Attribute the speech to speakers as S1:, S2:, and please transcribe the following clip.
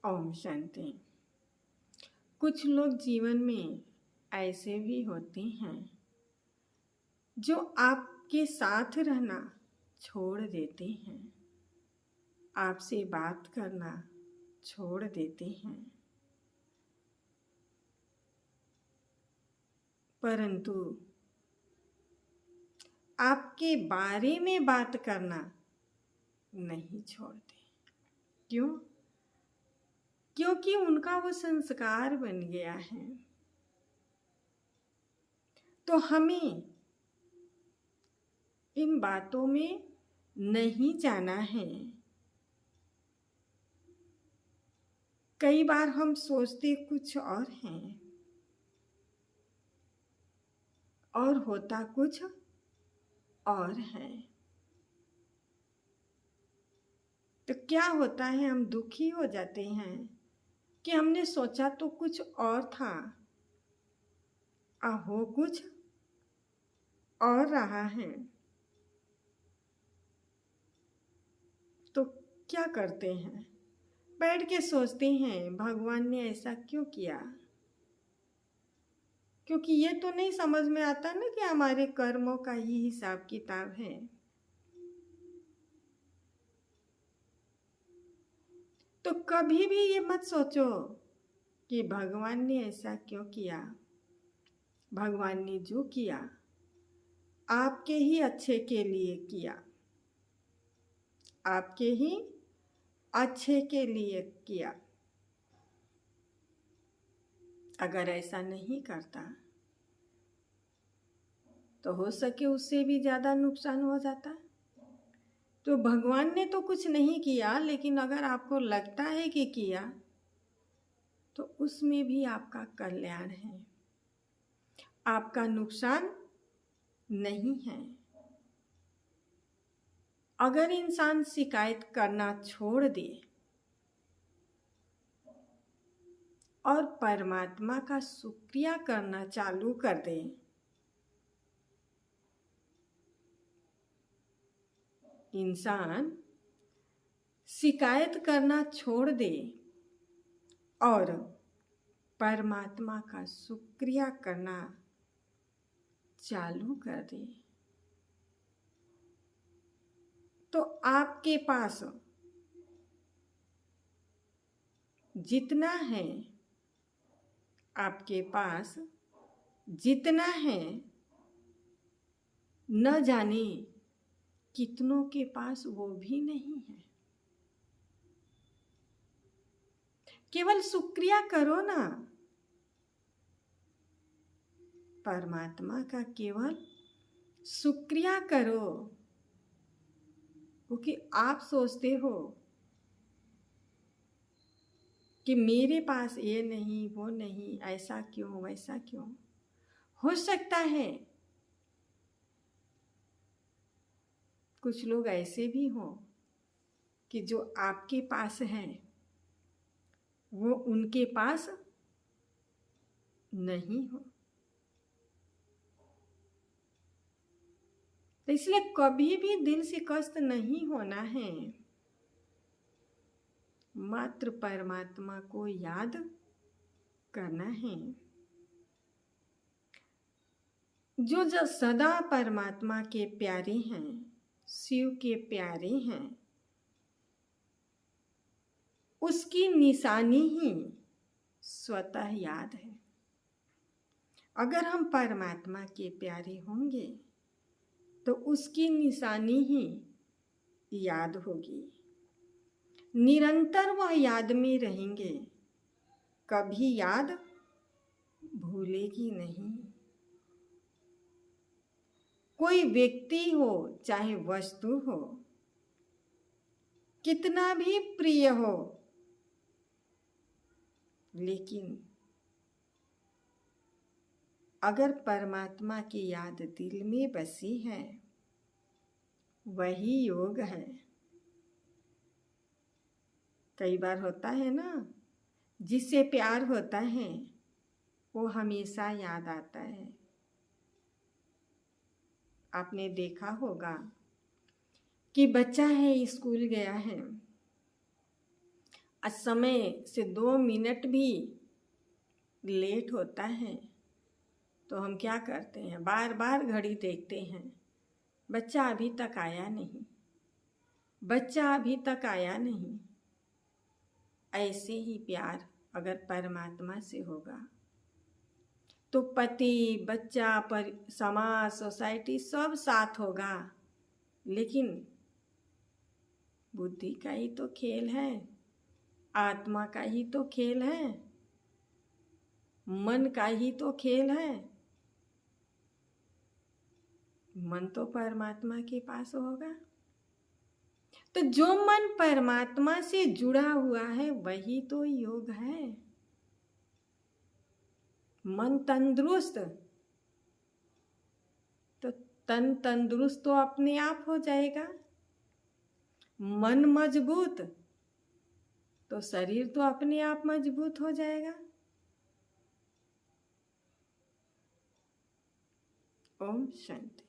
S1: ओम शांति। कुछ लोग जीवन में ऐसे भी होते हैं जो आपके साथ रहना छोड़ देते हैं, आपसे बात करना छोड़ देते हैं, परंतु आपके बारे में बात करना नहीं छोड़ते। क्यों? क्योंकि उनका वो संस्कार बन गया है। तो हमें इन बातों में नहीं जाना है। कई बार हम सोचते कुछ और हैं और होता कुछ और है। तो क्या होता है, हम दुखी हो जाते हैं कि हमने सोचा तो कुछ और था, हो कुछ और रहा है। तो क्या करते हैं, बैठ के सोचते हैं भगवान ने ऐसा क्यों किया। क्योंकि ये तो नहीं समझ में आता ना कि हमारे कर्मों का ही हिसाब किताब है। तो कभी भी ये मत सोचो कि भगवान ने ऐसा क्यों किया। भगवान ने जो किया आपके ही अच्छे के लिए किया, आपके ही अच्छे के लिए किया। अगर ऐसा नहीं करता तो हो सके उससे भी ज़्यादा नुकसान हो जाता। तो भगवान ने तो कुछ नहीं किया, लेकिन अगर आपको लगता है कि किया तो उसमें भी आपका कल्याण है, आपका नुकसान नहीं है। अगर इंसान शिकायत करना छोड़ दे और परमात्मा का शुक्रिया करना चालू कर दे, इंसान शिकायत करना छोड़ दे और परमात्मा का शुक्रिया करना चालू कर दे, तो आपके पास जितना है, आपके पास जितना है, न जाने कितनों के पास वो भी नहीं है। केवल शुक्रिया करो ना, परमात्मा का केवल शुक्रिया करो। क्योंकि आप सोचते हो कि मेरे पास ये नहीं, वो नहीं, ऐसा क्यों, वैसा क्यों। हो सकता है कुछ लोग ऐसे भी हों कि जो आपके पास है वो उनके पास नहीं हो। तो इसलिए कभी भी दिल से कष्ट नहीं होना है, मात्र परमात्मा को याद करना है। जो सदा परमात्मा के प्यारे हैं, शिव के प्यारे हैं, उसकी निशानी ही स्वतः याद है। अगर हम परमात्मा के प्यारे होंगे तो उसकी निशानी ही याद होगी। निरंतर वह याद में रहेंगे, कभी याद भूलेगी नहीं। कोई व्यक्ति हो चाहे वस्तु हो, कितना भी प्रिय हो, लेकिन अगर परमात्मा की याद दिल में बसी है, वही योग है। कई बार होता है ना, जिससे प्यार होता है वो हमेशा याद आता है। आपने देखा होगा कि बच्चा है, स्कूल गया है, समय से 2 मिनट भी लेट होता है तो हम क्या करते हैं, बार बार घड़ी देखते हैं, बच्चा अभी तक आया नहीं, बच्चा अभी तक आया नहीं। ऐसे ही प्यार अगर परमात्मा से होगा तो पति, बच्चा, पर समाज, सोसाइटी सब साथ होगा। लेकिन बुद्धि का ही तो खेल है, आत्मा का ही तो खेल है, मन का ही तो खेल है। मन तो परमात्मा के पास होगा। तो जो मन परमात्मा से जुड़ा हुआ है वही तो योग है। मन तंदुरुस्त तो तन तंदुरुस्त तो अपने आप हो जाएगा। मन मजबूत तो शरीर तो अपने आप मजबूत हो जाएगा। ओम शांति।